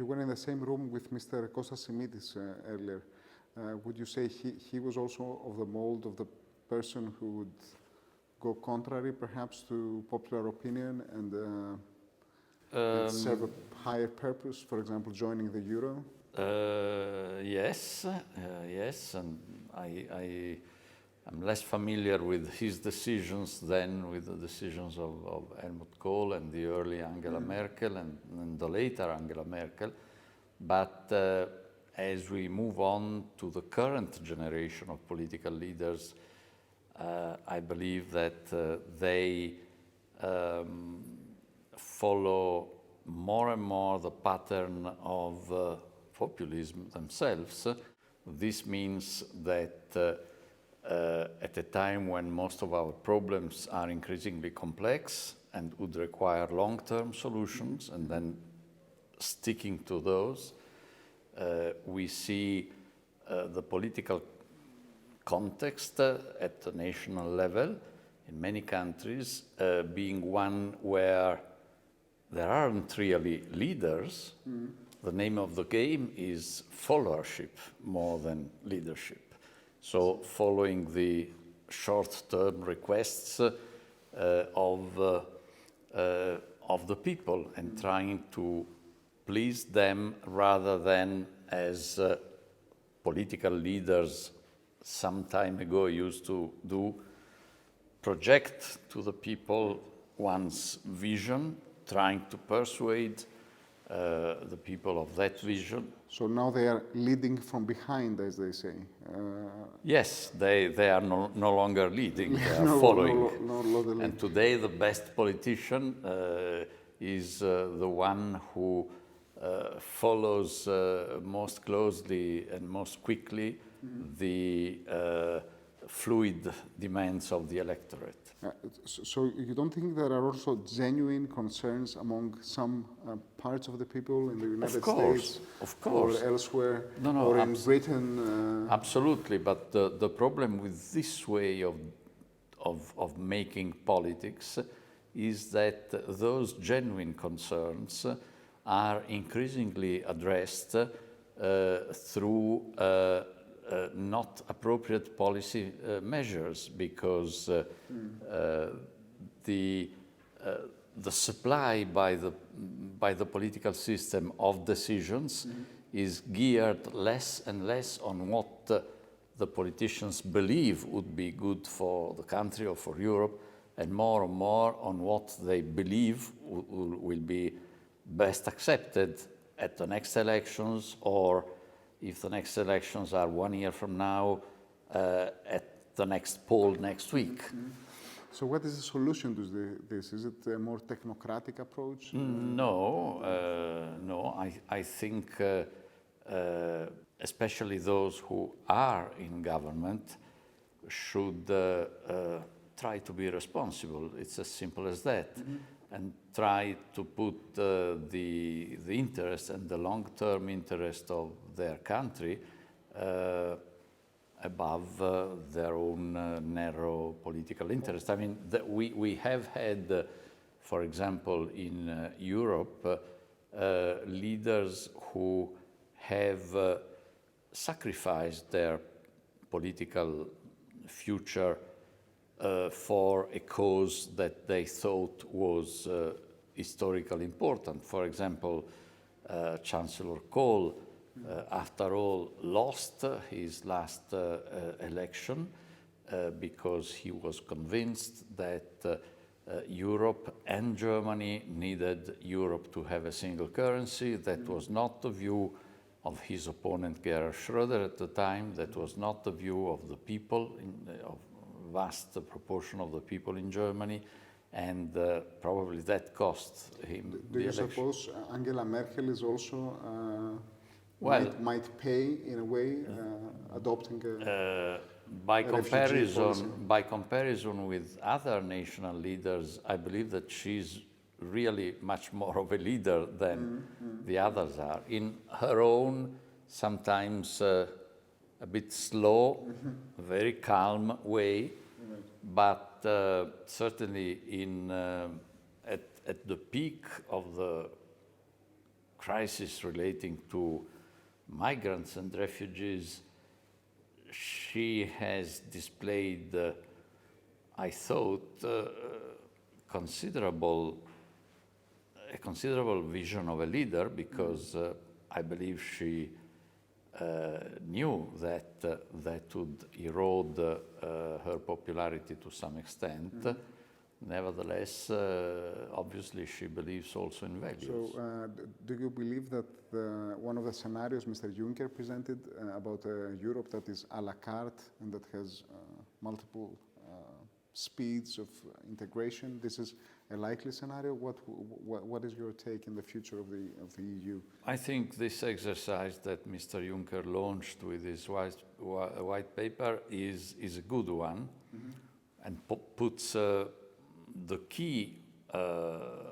you were in the same room with Mr. Christides earlier. Would you say he was also of the mold of the person who would go contrary, perhaps, to popular opinion and serve a higher purpose, for example, joining the euro? Yes, and I'm less familiar with his decisions than with the decisions of Helmut Kohl and the early Angela Merkel and the later Angela Merkel. But as we move on to the current generation of political leaders, I believe that they follow more and more the pattern of populism themselves. This means that at a time when most of our problems are increasingly complex and would require long-term solutions, and then sticking to those, we see the political context at the national level in many countries being one where there aren't really leaders. The name of the game is followership more than leadership. So following the short-term requests of the people and trying to please them rather than, as political leaders some time ago used to do, project to the people one's vision, trying to persuade the people of that vision. So now they are leading from behind, as they say. Yes, they are no longer leading, they are following. And today the best politician is the one who follows most closely and most quickly the fluid demands of the electorate. So you don't think there are also genuine concerns among some parts of the people in the United States or elsewhere, or in Britain? Absolutely, but the problem with this way of making politics is that those genuine concerns are increasingly addressed through not appropriate policy measures, because the supply by the political system of decisions is geared less and less on what the politicians believe would be good for the country or for Europe, and more on what they believe will be best accepted at the next elections, or if the next elections are 1 year from now, at the next poll next week. So what is the solution to this? Is it a more technocratic approach? No, I think especially those who are in government should try to be responsible. It's as simple as that. And try to put the interest and the long-term interest of their country above their own narrow political interest. I mean, we have had, for example, in Europe, leaders who have sacrificed their political future for a cause that they thought was historically important. For example, Chancellor Kohl, after all, lost his last election because he was convinced that Europe and Germany needed Europe to have a single currency. That was not the view of his opponent Gerhard Schröder at the time. That was not the view of the people, of vast proportion of the people in Germany, and probably that cost him the election. Do you suppose Angela Merkel is also might pay in a way adopting by comparison with other national leaders, I believe that she's really much more of a leader than the others are. In her own, sometimes a bit slow, very calm way, but certainly at the peak of the crisis relating to migrants and refugees, she has displayed, I thought, a considerable vision of a leader, because I believe she knew that that would erode her popularity to some extent. Nevertheless, obviously, she believes also in values. So, do you believe that one of the scenarios Mr. Juncker presented about a Europe that is à la carte and that has multiple speeds of integration, this is a likely scenario? What is your take in the future of the EU? I think this exercise that Mr. Juncker launched with his white paper is a good one, and puts the key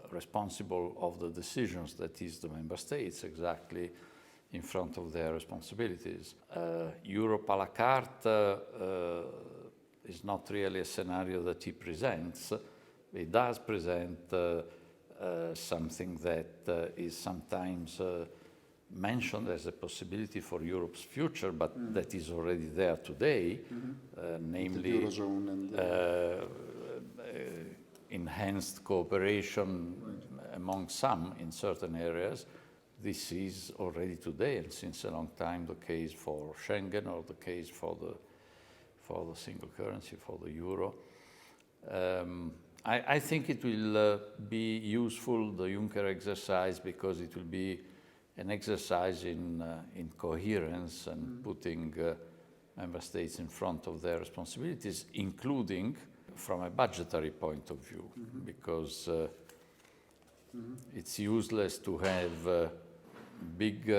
responsible of the decisions, that is the member states, exactly in front of their responsibilities. Europe à la carte is not really a scenario that he presents. It does present something that is sometimes mentioned as a possibility for Europe's future, but that is already there today, namely the Eurozone and enhanced cooperation among some in certain areas. This is already today, and since a long time, the case for Schengen, or the case for the single currency, for the euro. I think it will be useful, the Juncker exercise, because it will be an exercise in coherence and putting member states in front of their responsibilities, including from a budgetary point of view, because it's useless to have big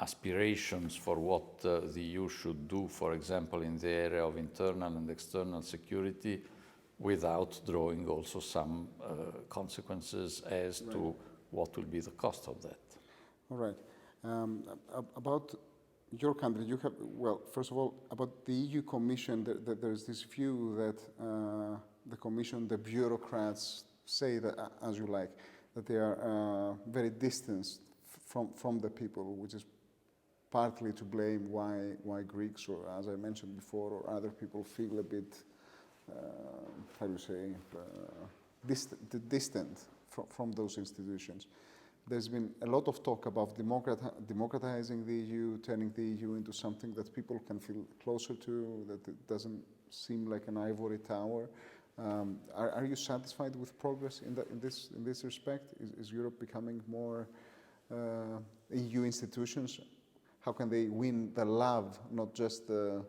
aspirations for what the EU should do, for example, in the area of internal and external security, without drawing also some consequences as to what will be the cost of that. All right. About your country, you have, well, first of all, about the EU Commission, there's this view that the Commission, the bureaucrats say that, as you like, that they are very distanced from the people, which is partly to blame why Greeks, or as I mentioned before, or other people feel a bit, how do you say, distant from those institutions. There's been a lot of talk about democratizing the EU, turning the EU into something that people can feel closer to, that it doesn't seem like an ivory tower. Are you satisfied with progress in this respect? Is Europe becoming more EU institutions? How can they win the love, not just the...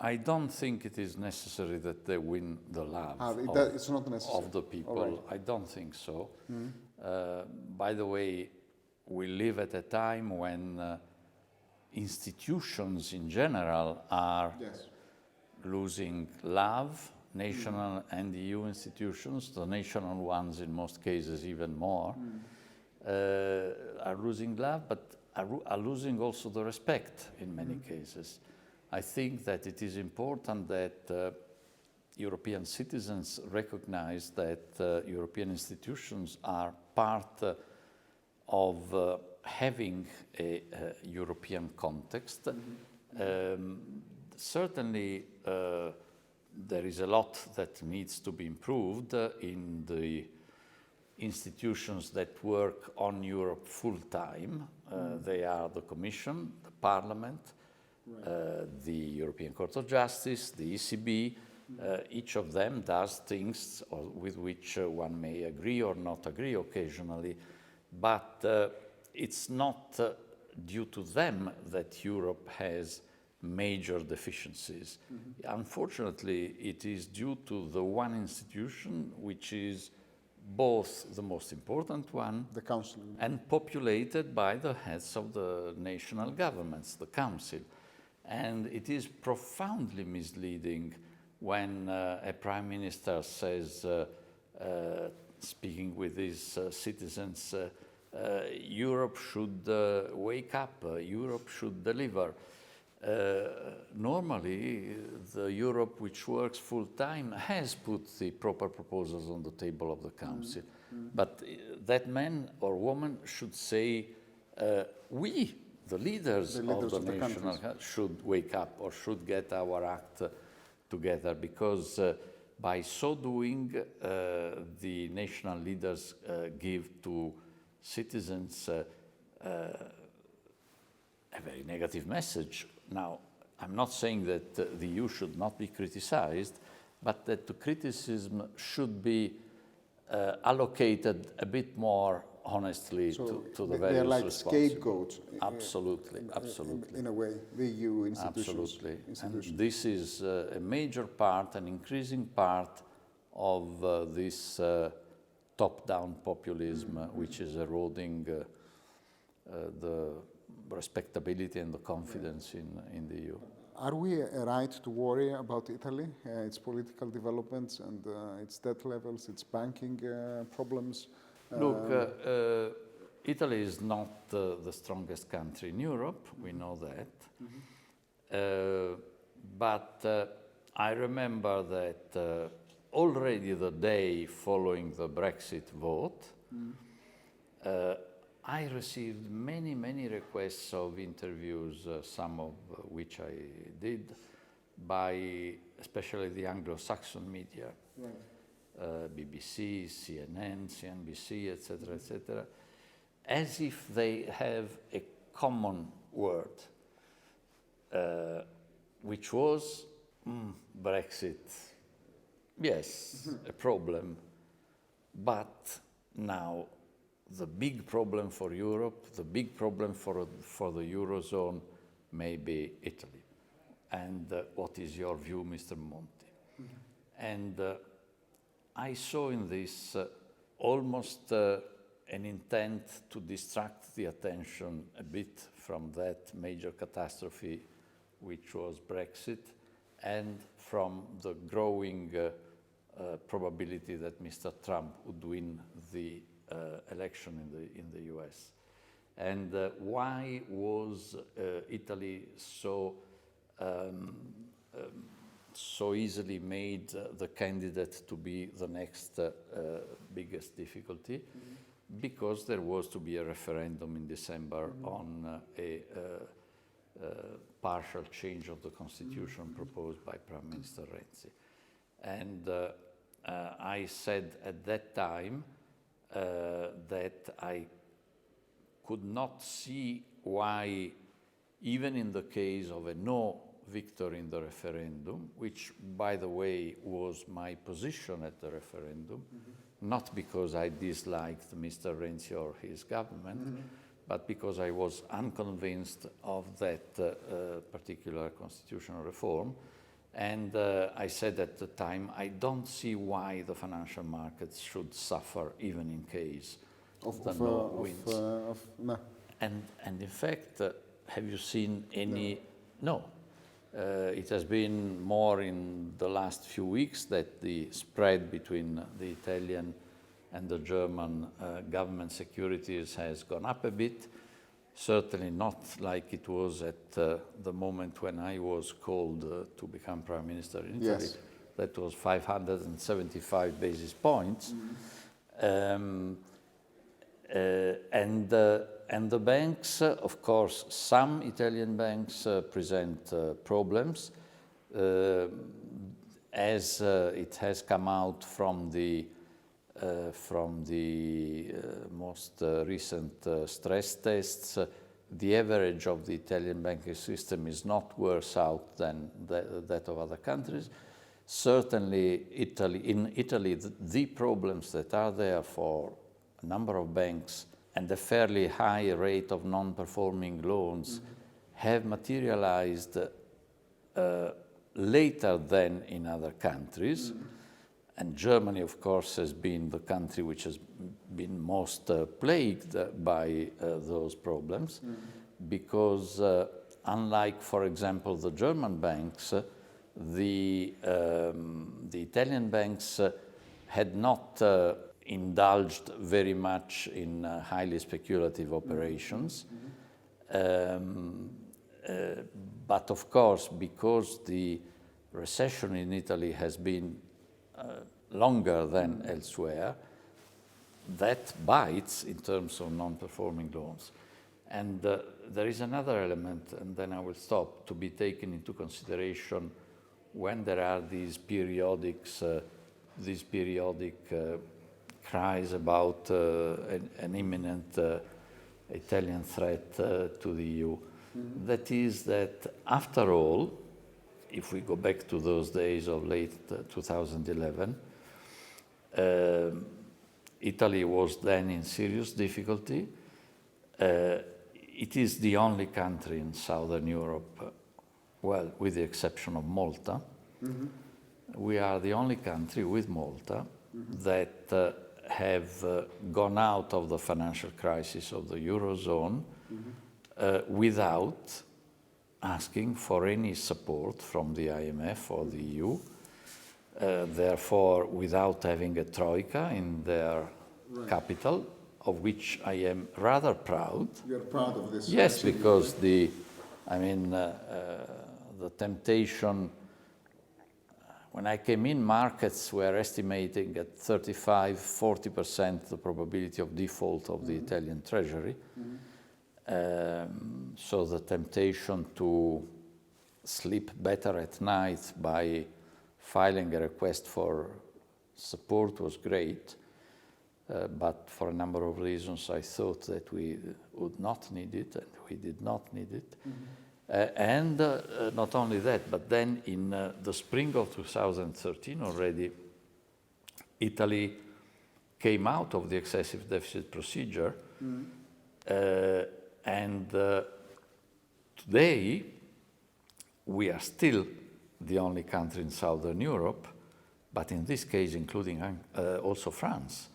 I don't think it is necessary that they win the love it's not necessary. Of the people. Right. I don't think so. By the way, we live at a time when institutions in general are losing love, national and EU institutions, the national ones in most cases even more, are losing love, but are losing also the respect in many cases. I think that it is important that European citizens recognize that European institutions are part of having a European context. Certainly, there is a lot that needs to be improved in the institutions that work on Europe full-time. They are the Commission, the Parliament, the European Court of Justice, the ECB. Each of them does things with which one may agree or not agree occasionally, but it's not due to them that Europe has major deficiencies. Unfortunately, it is due to the one institution which is both the most important one, the Council, and populated by the heads of the national governments, the Council. And it is profoundly misleading when a prime minister says, speaking with his citizens, Europe should wake up, Europe should deliver. Normally, the Europe which works full-time has put the proper proposals on the table of the Council. But that man or woman should say, we, the leaders of the national, should wake up or should get our act together, because by so doing, the national leaders give to citizens a very negative message. Now, I'm not saying that the EU should not be criticized, but that the criticism should be allocated a bit more honestly to the various they're like responsible. scapegoats. Absolutely, absolutely. In a way, the EU institutions. Absolutely. And this is a major part, an increasing part of this top-down populism, which is eroding the respectability and the confidence in the EU. Are we right to worry about Italy, its political developments and its debt levels, its banking problems? Look, Italy is not the strongest country in Europe, we know that. But I remember that already the day following the Brexit vote, I received many, many requests of interviews, some of which I did, by especially the Anglo-Saxon media, BBC, CNN, CNBC, etc., as if they have a common word, which was Brexit. Yes, a problem, but now the big problem for Europe, the big problem for the Eurozone may be Italy. And what is your view, Mr. Monti? And I saw in this almost an intent to distract the attention a bit from that major catastrophe, which was Brexit, and from the growing probability that Mr. Trump would win the election in the US. And why was Italy so easily made the candidate to be the next biggest difficulty? Because there was to be a referendum in December on a partial change of the constitution proposed by Prime Minister Renzi. And I said at that time that I could not see why, even in the case of a no victory in the referendum, which, by the way, was my position at the referendum, not because I disliked Mr. Renzi or his government, but because I was unconvinced of that particular constitutional reform. And I said at the time, I don't see why the financial markets should suffer even in case the no wins. No. And in fact, have you seen any? No. It has been more in the last few weeks that the spread between the Italian and the German government securities has gone up a bit. Certainly not like it was at the moment when I was called to become Prime Minister in Italy. Yes. That was 575 basis points. And the banks, of course, some Italian banks present problems, as it has come out from the most recent stress tests. The average of the Italian banking system is not worse out than that of other countries. Certainly, in Italy, the problems that are there for a number of banks and a fairly high rate of non-performing loans have materialized later than in other countries. And Germany, of course, has been the country which has been most plagued by those problems, because unlike, for example, the German banks, the Italian banks had not indulged very much in highly speculative operations. But of course, because the recession in Italy has been longer than elsewhere, that bites in terms of non-performing loans. And there is another element, and then I will stop, to be taken into consideration when there are these periodic cries about an imminent Italian threat to the EU. Mm-hmm. That is that, after all, if we go back to those days of late 2011, Italy was then in serious difficulty. It is the only country in Southern Europe, well, with the exception of Malta. Mm-hmm. We are the only country with Malta mm-hmm. that have gone out of the financial crisis of the Eurozone mm-hmm. Without asking for any support from the IMF or the EU. Therefore, without having a troika in their right. capital, of which I am rather proud. You're proud of this? Yes, because the temptation, when I came in, markets were estimating at 35–40% the probability of default of the mm-hmm. Italian Treasury. Mm-hmm. So the temptation to sleep better at night by filing a request for support was great. But for a number of reasons, I thought that we would not need it, and we did not need it. Mm-hmm. And not only that, but then in the spring of 2013 already, Italy came out of the excessive deficit procedure. Mm-hmm. And today, we are still the only country in Southern Europe, but in this case, including also France,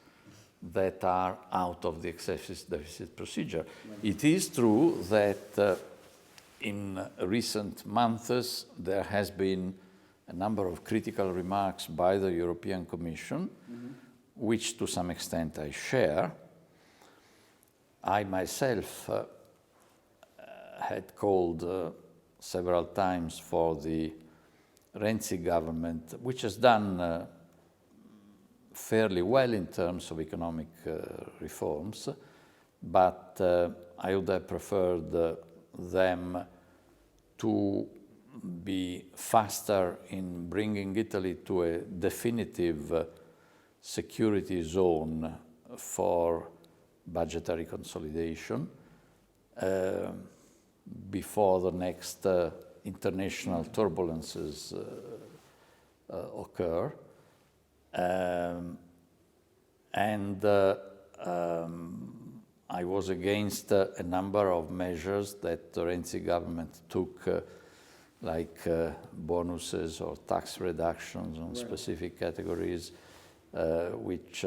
that are out of the excessive deficit procedure. It is true that in recent months there has been a number of critical remarks by the European Commission, mm-hmm. which to some extent I share. I myself had called several times for the Renzi government, which has done fairly well in terms of economic reforms, but I would have preferred them to be faster in bringing Italy to a definitive security zone for budgetary consolidation before the next international turbulences occur. I was against a number of measures that the Renzi government took, like bonuses or tax reductions on right. specific categories, which,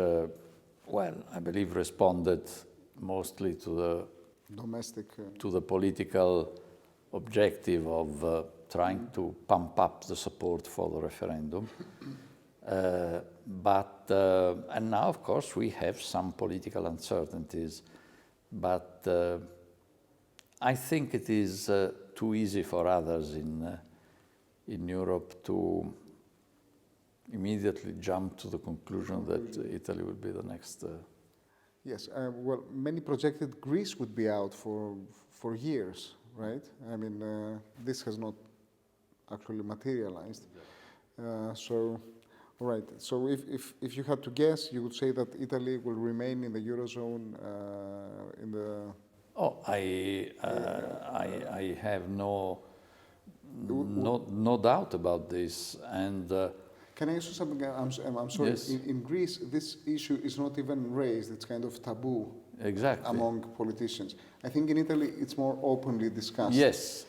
well, I believe responded mostly to the domestic, to the political objective of trying mm-hmm. to pump up the support for the referendum. And now, of course, we have some political uncertainties, but I think it is too easy for others in Europe to immediately jump to the conclusion that Italy will be the next. Yes, well, many projected Greece would be out for years, right? I mean, this has not actually materialized. So. All right. So if you had to guess, you would say that Italy will remain in the Eurozone in the... Oh, I have no doubt about this. And can I ask you something? I'm sorry. Yes. In Greece, this issue is not even raised. It's kind of taboo. Exactly. Among politicians. I think in Italy, it's more openly discussed. Yes.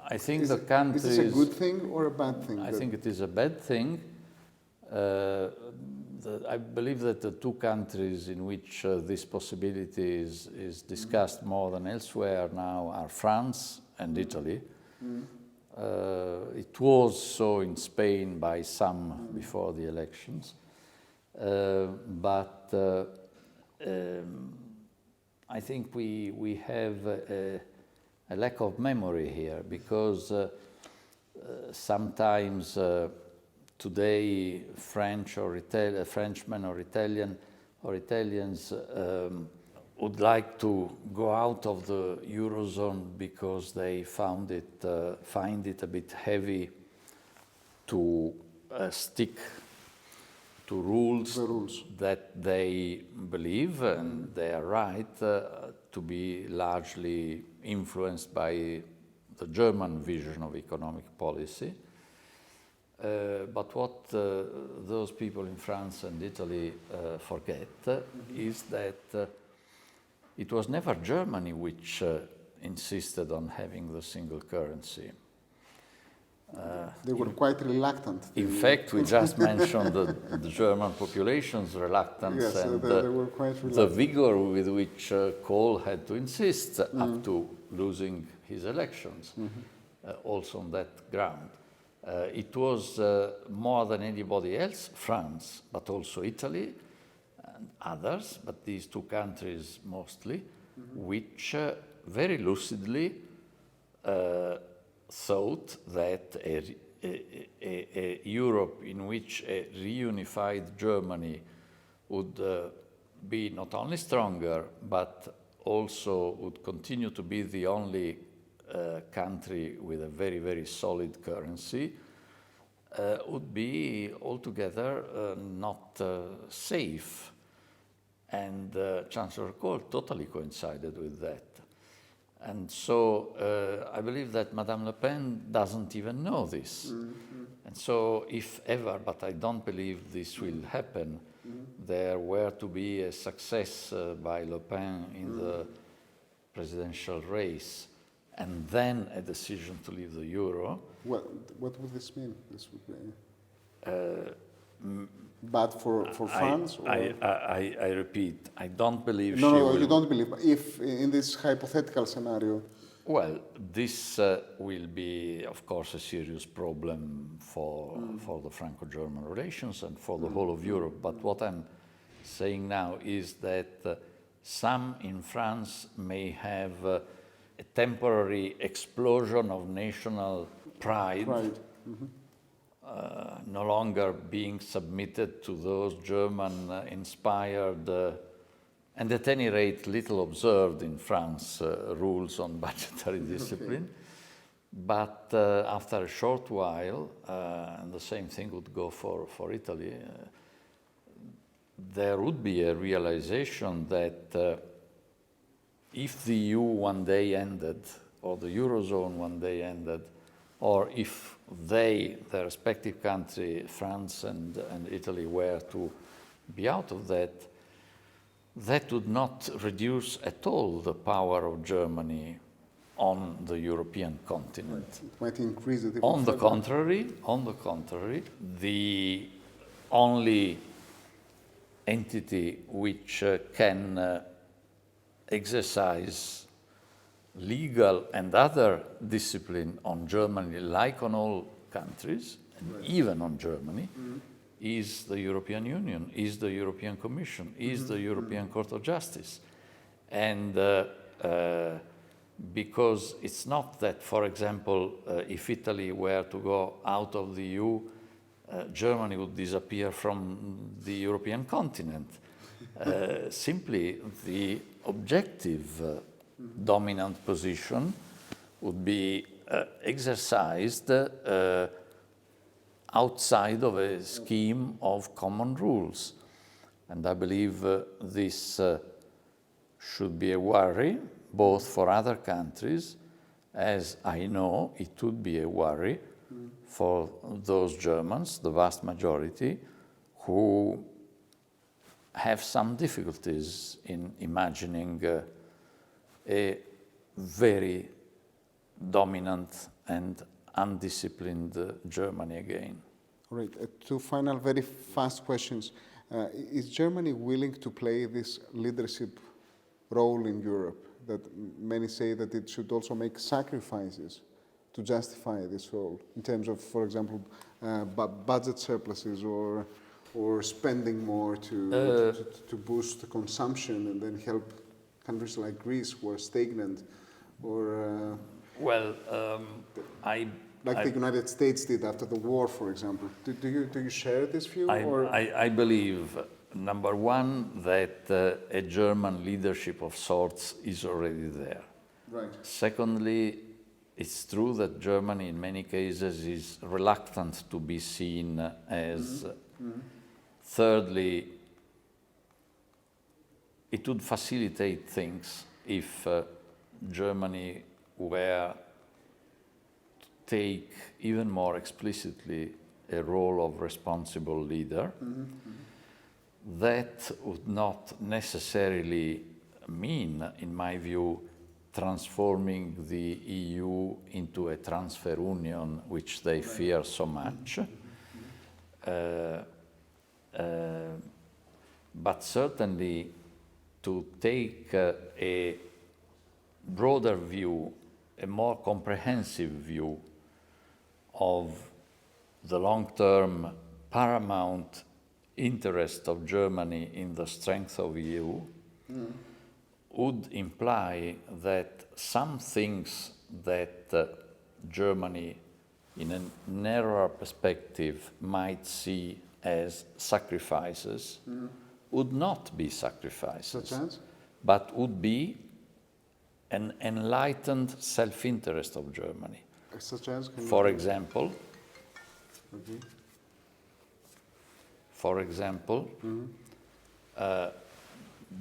I think the country is this a good thing or a bad thing? I think it is a bad thing. I believe that the two countries in which this possibility is discussed mm-hmm. more than elsewhere now are France and mm-hmm. Italy. Mm-hmm. It was so in Spain by some mm-hmm. before the elections. But I think we have a lack of memory here, because sometimes today Frenchman or Italian or Italians would like to go out of the Eurozone because they find it a bit heavy to stick to rules that they believe, and they are right, to be largely influenced by the German vision of economic policy. But what those people in France and Italy forget is that it was never Germany which insisted on having the single currency. They were quite reluctant. In fact, we just mentioned the German population's reluctance, yes, and they were quite reluctant. the vigor with which Kohl had to insist up to losing his elections, also on that ground. It was more than anybody else, France, but also Italy and others, but these two countries mostly, which very lucidly thought that a Europe in which a reunified Germany would be not only stronger, but also would continue to be the only country with a very, very solid currency, would be altogether not safe. And Chancellor Kohl totally coincided with that. And so I believe that Madame Le Pen doesn't even know this. And so if ever, but I don't believe this will happen, there were to be a success by Le Pen in the presidential race, and then a decision to leave the euro. What would this mean? This would be bad for France? I repeat, I don't believe No, she no, will. you don't believe. If in this hypothetical scenario. Well, this will be, of course, a serious problem for the Franco-German relations and for the whole of Europe. But what I'm saying now is that some in France may have a temporary explosion of national pride, no longer being submitted to those German-inspired and at any rate little observed in France rules on budgetary discipline. But after a short while, and the same thing would go for Italy, there would be a realization that if the EU one day ended, or the Eurozone one day ended, or if they, the respective country, France and Italy, were to be out of that, that would not reduce at all the power of Germany on the European continent. It might increase it. On the contrary, the only entity which can exercise legal and other discipline on Germany, like on all countries, and even on Germany, is the European Union, is the European Commission, is the European Court of Justice. And because it's not that, for example, if Italy were to go out of the EU, Germany would disappear from the European continent. Simply, the objective dominant position would be exercised outside of a scheme of common rules. And I believe this should be a worry, both for other countries, as I know it would be a worry for those Germans, the vast majority, who have some difficulties in imagining a very dominant and undisciplined Germany again. All right, two final very fast questions. Is Germany willing to play this leadership role in Europe? That many say that it should also make sacrifices to justify this role, in terms of, for example, budget surpluses or spending more to boost consumption and then help countries like Greece who are stagnant, or like the United States did after the war, for example. Do you share this view? I believe Number one, that a German leadership of sorts is already there. Right. Secondly, it's true that Germany in many cases is reluctant to be seen as. Thirdly, it would facilitate things if Germany were to take even more explicitly a role of responsible leader. That would not necessarily mean, in my view, transforming the EU into a transfer union, which they fear so much. But certainly to take a broader view, a more comprehensive view of the long-term paramount interest of Germany in the strength of EU would imply that some things that Germany, in a narrower perspective, might see as sacrifices would not be sacrifices, Such as? but would be an enlightened self-interest of Germany. Such as? For example,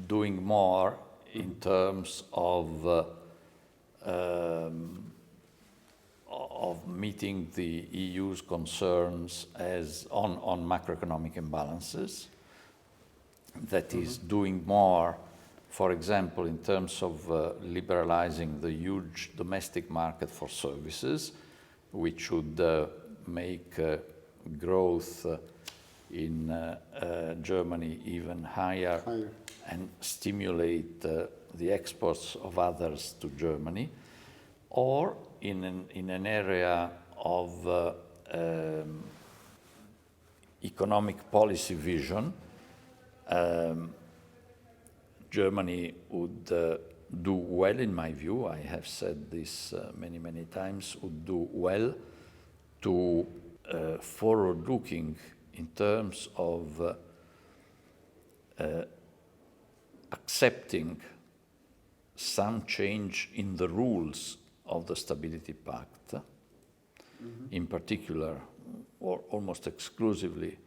doing more in terms of meeting the EU's concerns as on macroeconomic imbalances. That is doing more, for example, in terms of liberalizing the huge domestic market for services, which would make growth in Germany even higher. And stimulate the exports of others to Germany, or in an area of economic policy vision, Germany would do well, in my view, I have said this many times, would do well to forward-looking in terms of accepting some change in the rules of the Stability Pact, in particular, or almost exclusively,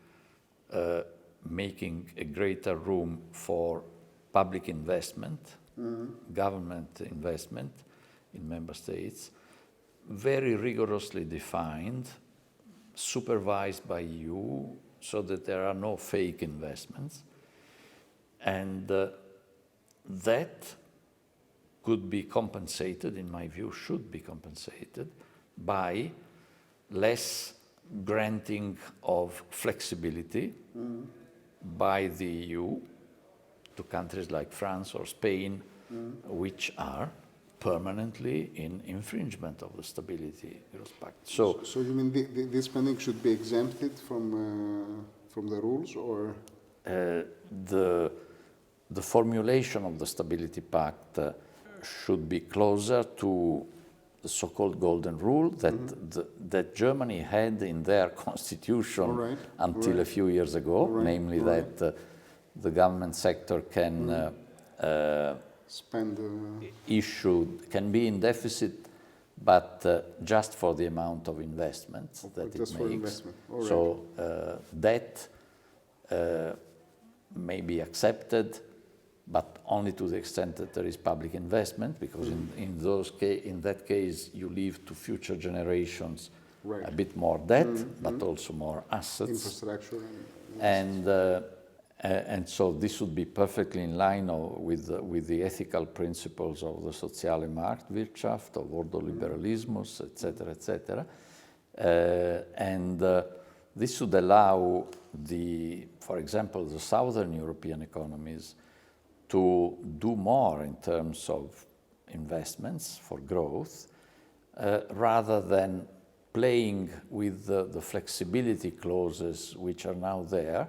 making a greater room for public investment, government investment in member states, very rigorously defined, supervised by EU, so that there are no fake investments. And that could be compensated, in my view, should be compensated by less granting of flexibility by the EU to countries like France or Spain, which are permanently in infringement of the Stability Pact. So you mean this spending should be exempted from the rules, or? The formulation of the Stability Pact should be closer to the so-called golden rule that Germany had in their constitution until a few years ago, namely that the government sector can can be in deficit, but just for the amount of investments that it makes. So that may be accepted, but only to the extent that there is public investment, because in that case you leave to future generations a bit more debt, but also more assets. Infrastructure. And so this would be perfectly in line with the ethical principles of the soziale Marktwirtschaft, of Ordoliberalismus, etc., etc. And this would allow for example, the southern European economies to do more in terms of investments for growth, rather than playing with the flexibility clauses which are now there,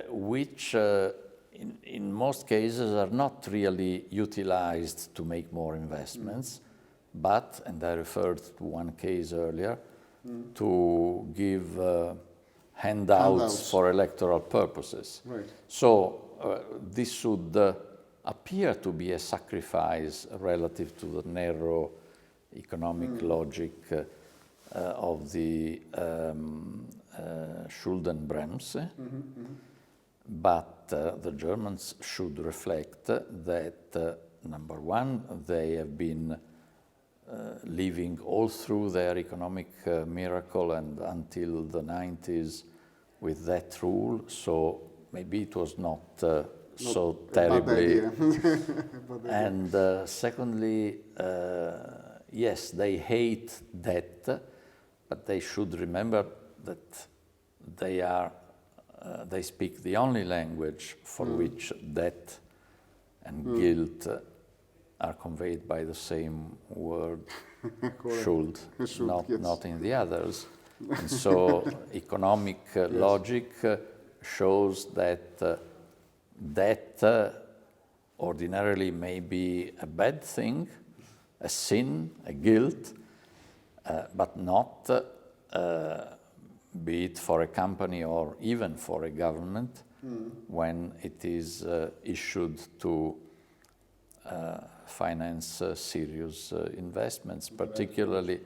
which in most cases are not really utilized to make more investments, but, and I referred to one case earlier, to give handouts for electoral purposes. Right. So this should appear to be a sacrifice relative to the narrow economic logic of the Schuldenbremse. But the Germans should reflect that, number one, they have been living all through their economic miracle and until the 90s with that rule, so maybe it was not so terribly. And secondly, yes, they hate debt, but they should remember that they speak the only language for which debt and guilt are conveyed by the same word, schuld, not in the others. And so economic logic shows that debt ordinarily may be a bad thing, a sin, a guilt, but not, be it for a company or even for a government, when it is issued to finance serious investments, particularly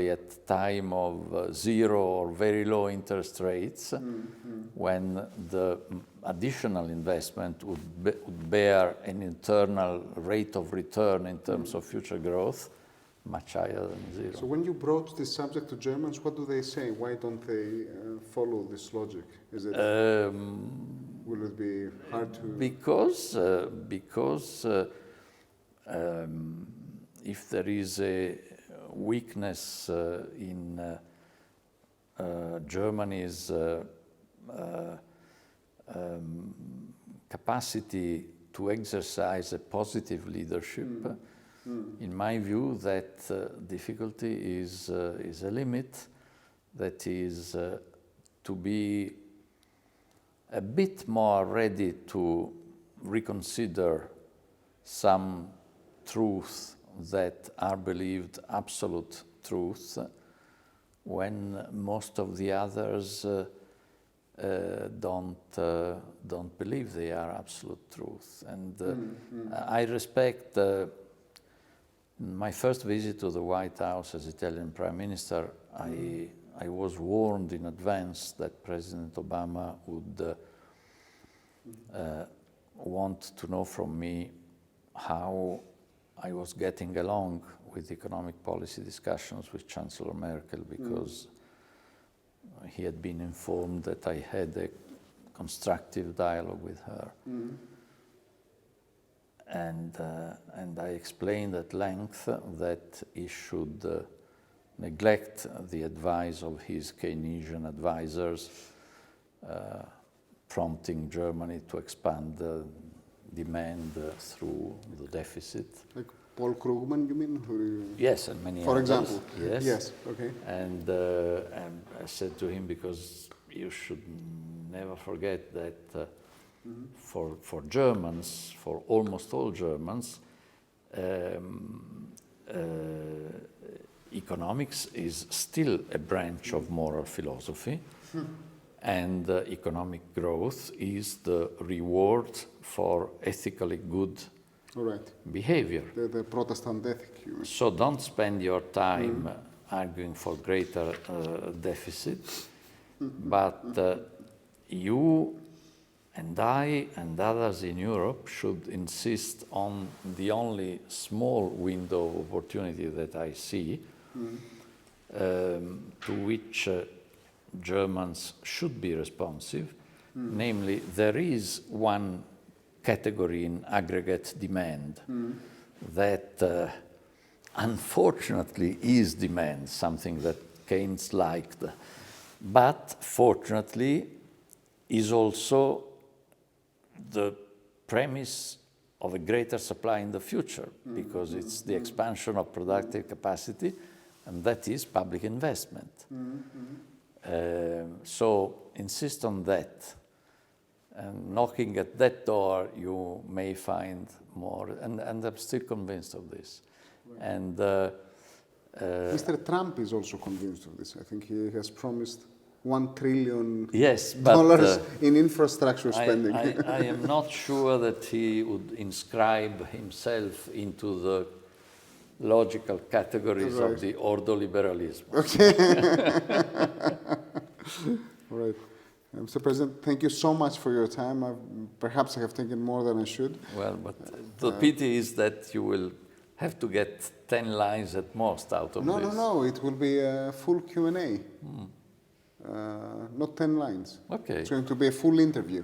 at time of zero or very low interest rates, when the additional investment would bear an internal rate of return in terms of future growth much higher than zero. So when you brought this subject to Germans, what do they say? Why don't they follow this logic? Is it will it be hard to? Because if there is a weakness in Germany's capacity to exercise a positive leadership, in my view, that difficulty is a limit that is to be a bit more ready to reconsider some truths that are believed absolute truths when most of the others don't believe they are absolute truths. And I respect. My first visit to the White House as Italian Prime Minister, I was warned in advance that President Obama would want to know from me how I was getting along with economic policy discussions with Chancellor Merkel, because he had been informed that I had a constructive dialogue with her. And I explained at length that he should neglect the advice of his Keynesian advisors, prompting Germany to expand demand through the deficit. Like Paul Krugman, you mean? Yes, and many For others. example. Yes. Yes. Okay. And I said to him, because you should never forget that for Germans, for almost all Germans, economics is still a branch of moral philosophy, and economic growth is the reward for ethically good behavior. The Protestant ethic. So don't spend your time arguing for greater deficit, but you and I and others in Europe should insist on the only small window of opportunity that I see, to which Germans should be responsive. Namely, there is one category in aggregate demand that unfortunately is demand, something that Keynes liked, but fortunately is also the premise of a greater supply in the future, because it's the expansion of productive capacity, and that is public investment. So insist on that, and knocking at that door you may find more, and I'm still convinced of this. And Mr. Trump is also convinced of this. I think he has promised $1 trillion Yes, but in infrastructure spending. I am not sure that he would inscribe himself into the logical categories Right. of the ordoliberalism. Right. Mr. President, thank you so much for your time. Perhaps I have taken more than I should. Well, but the pity is that you will have to get 10 lines at most out of this. No. It will be a full Q&A. Not 10 lines. Okay. It's going to be a full interview.